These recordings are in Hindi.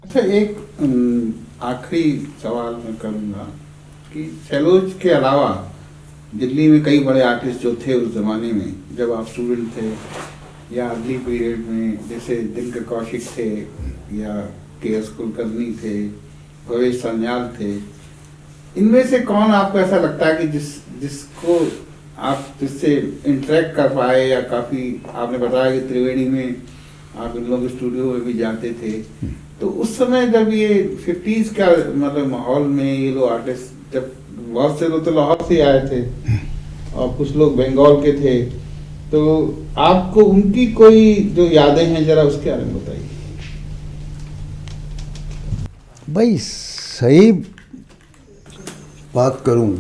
अच्छा, एक आखिरी सवाल मैं करूँगा कि सैलोज के अलावा दिल्ली में कई बड़े आर्टिस्ट जो थे उस ज़माने में, जब आप स्टूडेंट थे या अगली पीरियड में, जैसे दिनकर कौशिक थे या के एस कुलकर्णी थे, भवेश सान्याल थे, इनमें से कौन आपको ऐसा लगता है कि जिसको आप जिससे इंटरेक्ट कर पाए, या काफ़ी आपने बताया कि त्रिवेणी में आप इन लोगों के स्टूडियो में भी जाते थे, तो उस समय जब ये 50s का मतलब माहौल में ये लोग आर्टिस्ट, जब बहुत से लोग तो लाहौर से आए थे और कुछ लोग बंगाल के थे, तो आपको उनकी कोई जो यादें हैं जरा उसके बारे में बताइए। भाई सही बात करूं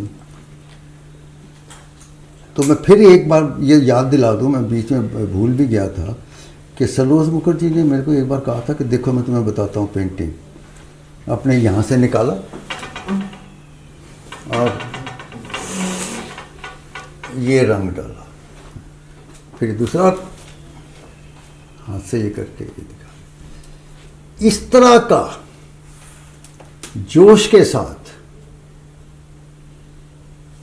तो मैं फिर एक बार ये याद दिला दूं, मैं बीच में भूल भी गया था कि सरोज मुखर्जी ने मेरे को एक बार कहा था कि देखो मैं तुम्हें बताता हूँ पेंटिंग, अपने यहाँ से निकाला और ये रंग डाला, फिर दूसरा हाथ से ये करके ये दिखा। इस तरह का जोश के साथ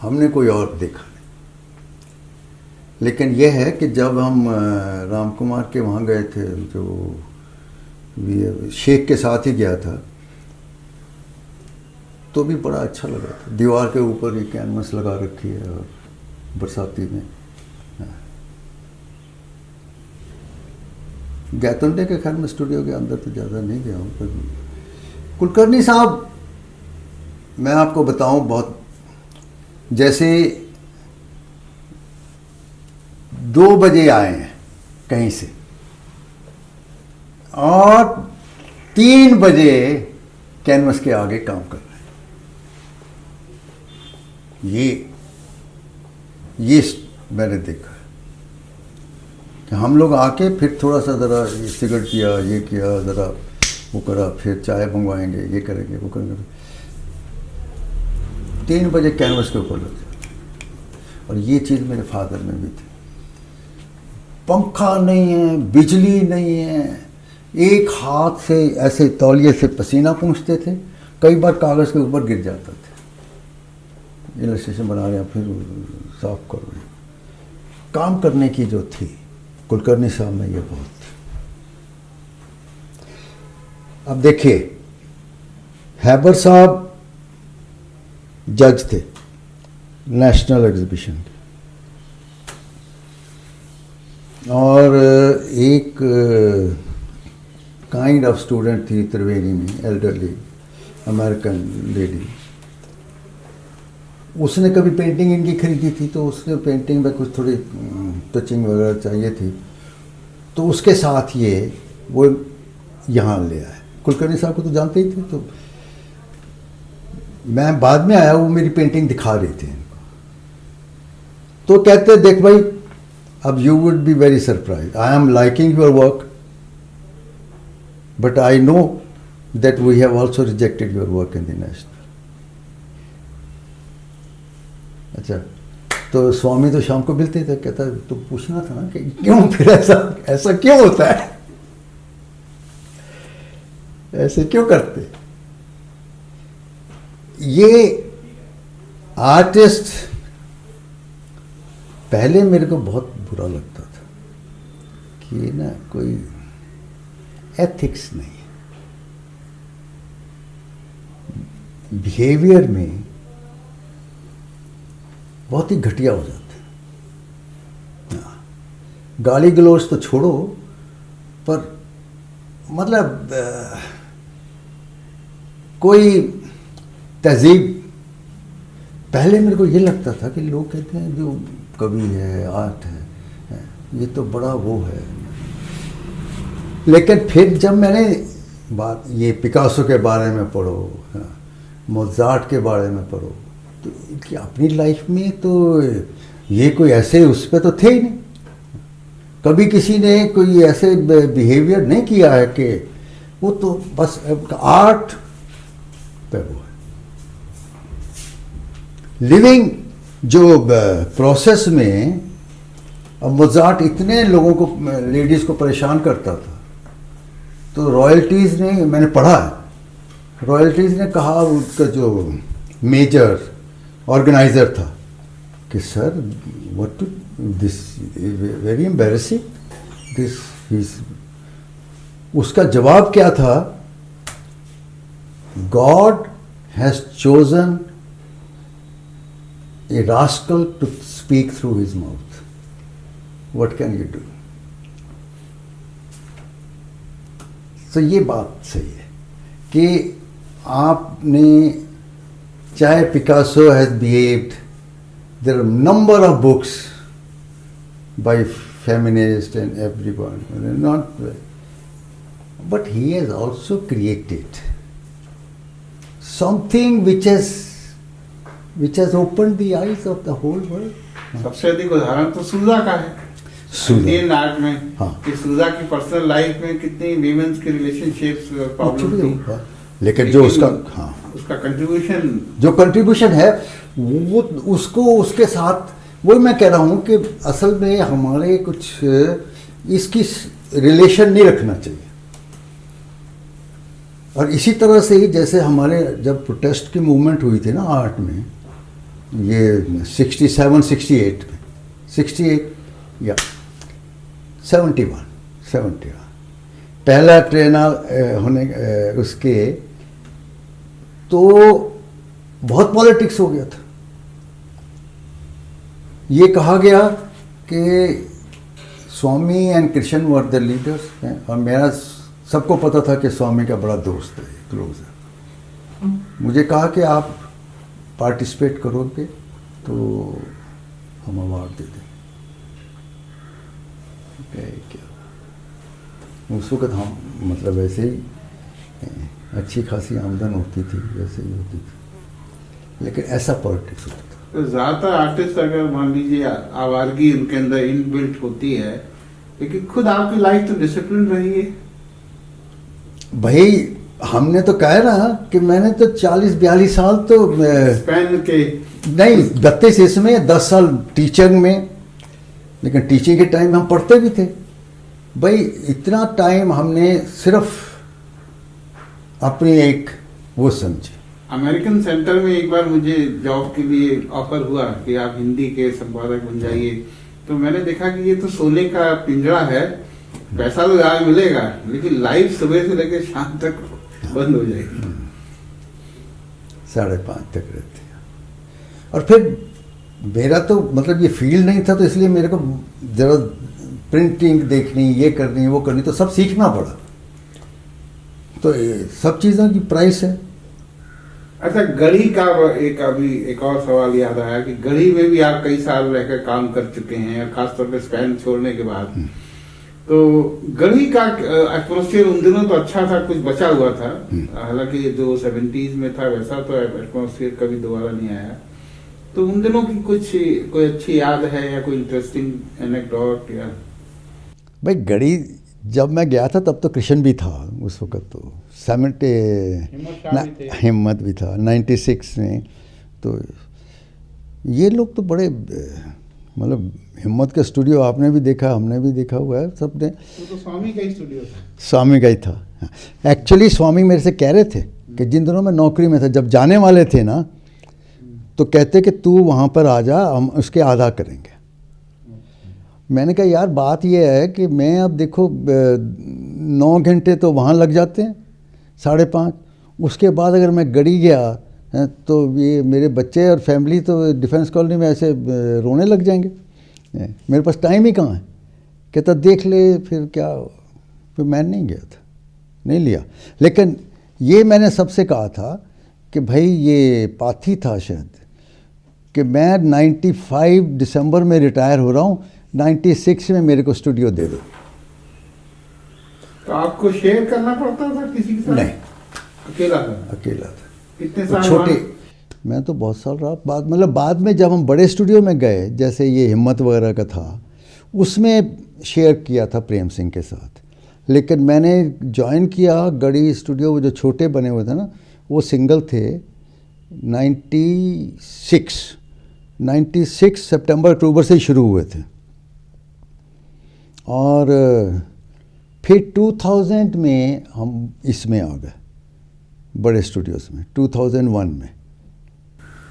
हमने कोई और देखा नहीं। लेकिन यह है कि जब हम राम कुमार के वहाँ गए थे, जो शेख के साथ ही गया था, तो भी बड़ा अच्छा लगा था। दीवार के ऊपर ही कैनवस लगा रखी है और बरसाती में। गैतुंडे के खैर में स्टूडियो के अंदर तो ज़्यादा नहीं गया हूँ, पर कुलकर्णी साहब मैं आपको बताऊं, बहुत जैसे 2 बजे आए हैं कहीं से और 3 बजे कैनवस के आगे काम कर रहे हैं। ये मैंने देखा कि हम लोग आके फिर थोड़ा सा ज़रा सिगरेट पिया, ये किया, ज़रा वो करा, फिर चाय मंगवाएंगे, ये करेंगे, वो करेंगे, 3 बजे कैनवस के ऊपर लग जाते। और ये चीज़ मेरे फादर में भी थी। पंखा नहीं है, बिजली नहीं है, एक हाथ से ऐसे तौलिए से पसीना पूंछते थे, कई बार कागज़ के ऊपर गिर जाता था। इलस्ट्रेशन बना रहे हैं, फिर साफ करो। काम करने की जो थी कुलकर्णी साहब में, ये बहुत थी। अब देखिए, हैबर साहब जज थे नेशनल एग्जीबिशन के, और एक काइंड ऑफ स्टूडेंट थी त्रिवेणी में, एल्डरली अमेरिकन लेडी, उसने कभी पेंटिंग इनकी खरीदी थी, तो उसने पेंटिंग में कुछ थोड़ी टचिंग वगैरह चाहिए थी, तो उसके साथ ये वो यहाँ ले आए। कुलकर्णी साहब को तो जानते ही थे, तो मैं बाद में आया, वो मेरी पेंटिंग दिखा रहे थे इनको, तो कहते देख भाई, अब you would be very surprise, I am liking your work, but I know that we have also rejected your work in the national. अच्छा, तो स्वामी तो शाम को मिलते थे, कहता तो पूछना था ना कि क्यों, फिर ऐसा क्यों होता है, ऐसे क्यों करते। ये आर्टिस्ट पहले मेरे को बहुत बुरा लगता था कि ना कोई एथिक्स नहीं है, बिहेवियर में बहुत ही घटिया हो जाते हैं। गाली गलौज तो छोड़ो, पर मतलब कोई तहजीब। पहले मेरे को ये लगता था कि लोग कहते हैं जो कवि है, आर्ट है, ये तो बड़ा वो है। लेकिन फिर जब मैंने बात ये पिकासो के बारे में पढ़ो, मोज़ार्ट के बारे में पढ़ो, तो इनकी अपनी लाइफ में तो ये कोई ऐसे उस पर तो थे ही नहीं, कभी किसी ने कोई ऐसे बिहेवियर नहीं किया है कि वो तो बस आर्ट पे वो है। लिविंग जो प्रोसेस में, अब मोज़ार्ट इतने लोगों को, लेडीज़ को परेशान करता था तो रॉयल्टीज़ ने, मैंने पढ़ा है, रॉयल्टीज़ ने कहा, उसका जो मेजर ऑर्गेनाइज़र था कि sir what to this very embarrassing this. उसका जवाब क्या था, God has chosen a rascal to speak through his mouth, what can you do. तो ये बात सही है कि आपने, चाहे Picasso has behaved, there are number of books by feminist and everyone, not, but he has also created something which has opened the eyes of the whole world. सबसे अधिक उदाहरण तो सूजा का है इंडियन आर्ट में। हाँ। कि सूजा की पर्सनल लाइफ में कितनी वीमेंस की रिलेशनशिप्स प्रॉब्लम थी, लेकिन जो उसका, हाँ, उसका कंट्रीब्यूशन, जो कंट्रीब्यूशन है वो उसको, उसके साथ, वही मैं कह रहा हूँ कि असल में हमारे कुछ इसकी रिलेशन नहीं रखना चाहिए। और इसी तरह से ही जैसे हमारे जब प्रोटेस्ट की मूवमेंट हुई थी ना आर्ट में, ये 67-68 में, 68 या 71 पहला ट्रेनल होने उसके, तो बहुत पॉलिटिक्स हो गया था। ये कहा गया कि Swami and Krishna were the leaders, और मेरा सबको पता था कि स्वामी का बड़ा दोस्त है, क्लोज है। मुझे कहा कि आप पार्टिसिपेट करोगे तो हम अवार्ड दे दें। क्या उस वक्त हम, मतलब ऐसे ही अच्छी खासी आमदन होती थी, वैसे ही होती थी, लेकिन ऐसा पॉलिटिक्स होता था। तो ज़्यादातर आर्टिस्ट अगर मान लीजिए आवारगी उनके अंदर इनबिल्ट होती है, लेकिन खुद आपकी लाइफ तो डिसिप्लिन रही है भाई। हमने तो कहा ना कि मैंने तो 40-42 साल तो स्पेन के, नहीं 32 इसमें, 10 साल टीचिंग में, लेकिन टीचिंग के टाइम हम पढ़ते भी थे भाई। इतना टाइम हमने सिर्फ अपनी एक वो समझे। अमेरिकन सेंटर में एक बार मुझे जॉब के लिए ऑफर हुआ कि आप हिंदी के संपादक बन जाइए, तो मैंने देखा कि ये तो सोने का पिंजरा है, पैसा तो आज मिलेगा लेकिन लाइफ सुबह से लेकर शाम तक बंद हो जाएगी। 5:30 तक रहती है। और फिर मेरा तो मतलब ये फील्ड नहीं था, तो इसलिए मेरे को जरा प्रिंटिंग देखनी, ये करनी, वो करनी, तो सब सीखना पड़ा। तो सब चीज़ों की प्राइस है। अच्छा, गढ़ी का एक और सवाल याद आया कि गढ़ी में भी आप कई साल रहकर काम कर चुके हैं, खासतौर पर स्पेन छोड़ने के बाद। तो गढ़ी का एटमॉस्फेयर उन दिनों तो अच्छा था, कुछ बचा हुआ था, हालांकि जो 70s में था वैसा तो एटमॉस्फेयर कभी दोबारा नहीं आया। तो उन दिनों की कोई अच्छी याद है या कोई इंटरेस्टिंग एनेक्डोट? या भाई गढ़ी जब मैं गया था तब तो कृष्ण भी था उस वक्त, तो 70 हिम्मत भी था 96 में। तो ये लोग तो बड़े, मतलब हिम्मत का स्टूडियो आपने भी देखा, हमने भी देखा हुआ है सबने। तो स्वामी का ही स्टूडियो था। स्वामी का ही था। एक्चुअली स्वामी मेरे से कह रहे थे कि जिन दिनों में नौकरी में था, जब जाने वाले थे ना, तो कहते कि तू वहाँ पर आ जा, हम उसके आधा करेंगे। मैंने कहा यार बात ये है कि मैं अब देखो 9 घंटे तो वहाँ लग जाते हैं, 5:30, उसके बाद अगर मैं गढ़ी गया तो ये मेरे बच्चे और फैमिली तो डिफेंस कॉलोनी में ऐसे रोने लग जाएंगे, मेरे पास टाइम ही कहाँ है। कहता देख ले फिर क्या। फिर मैं नहीं गया था, नहीं लिया। लेकिन ये मैंने सबसे कहा था कि भाई ये पाथी था शायद, कि मैं 95 दिसंबर में रिटायर हो रहा हूँ, 96 में मेरे को स्टूडियो दे दो। तो आपको शेयर करना पड़ता था किसी के साथ? नहीं, अकेला था। अकेला था। कितने तो साल? छोटे, मैं तो बहुत साल रहा। बाद में जब हम बड़े स्टूडियो में गए, जैसे ये हिम्मत वगैरह का था, उसमें शेयर किया था प्रेम सिंह के साथ। लेकिन मैंने ज्वाइन किया गढ़ी स्टूडियो, वो जो छोटे बने हुए थे ना, वो सिंगल थे। 96 सितंबर अक्टूबर से ही शुरू हुए थे। और फिर 2000 में हम इसमें आ गए, बड़े स्टूडियोज में, 2001 में।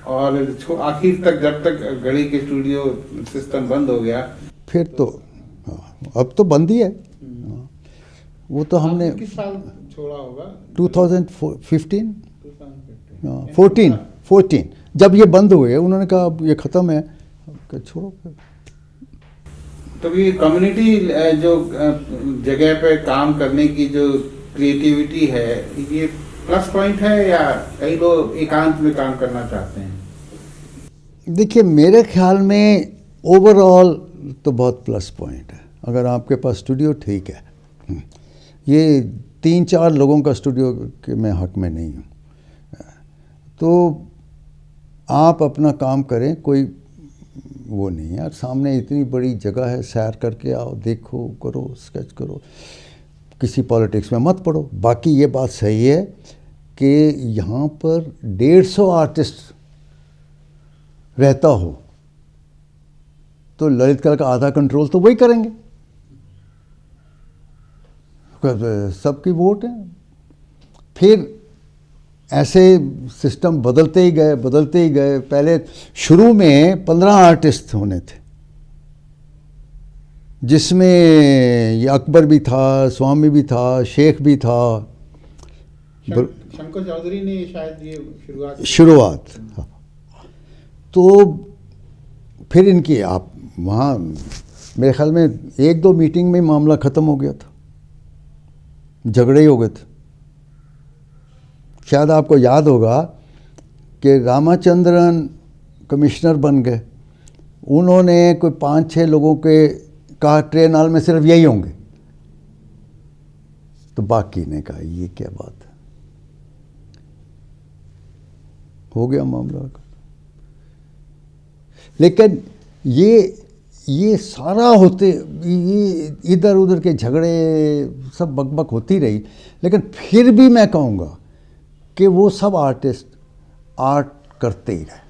और आखिर तक, जब तक गढ़ी के स्टूडियो सिस्टम बंद हो गया, फिर तो हाँ, अब तो बंद ही है। हाँ, वो तो हमने किस साल छोड़ा होगा? 2015 2015 14 जब ये बंद हुए, उन्होंने कहा अब ये ख़त्म है, कहा छोड़ो फिर। तो ये कम्युनिटी जो जगह पे काम करने की जो क्रिएटिविटी है, ये प्लस पॉइंट है या कई लोग एकांत में काम करना चाहते हैं? देखिए, मेरे ख्याल में ओवरऑल तो बहुत प्लस पॉइंट है। अगर आपके पास स्टूडियो, ठीक है। ये 3-4 लोगों का स्टूडियो के मैं हक में नहीं हूँ, तो आप अपना काम करें, कोई वो नहीं है। यार सामने इतनी बड़ी जगह है, सैर करके आओ, देखो, करो, स्केच करो, किसी पॉलिटिक्स में मत पड़ो। बाकी ये बात सही है कि यहाँ पर 150 आर्टिस्ट रहता हो तो ललित कला का आधा कंट्रोल तो वही करेंगे, सबकी वोट है। फिर ऐसे सिस्टम बदलते ही गए। पहले शुरू में 15 आर्टिस्ट होने थे, जिसमें ये अकबर भी था, स्वामी भी था, शेख भी था। शंकर चौधरी ने शायद ये शुरुआत हाँ। तो फिर इनकी आप वहाँ मेरे ख्याल में 1-2 मीटिंग में मामला ख़त्म हो गया था, झगड़े ही हो गए थे। शायद आपको याद होगा कि रामाचंद्रन कमिश्नर बन गए, उन्होंने कोई 5-6 लोगों के कहा ट्रेन हाल में सिर्फ यही होंगे, तो बाकी ने कहा ये क्या बात है, हो गया मामला। लेकिन ये सारा होते, ये इधर उधर के झगड़े सब बकबक होती रही, लेकिन फिर भी मैं कहूँगा कि वो सब आर्टिस्ट आर्ट करते ही रहे।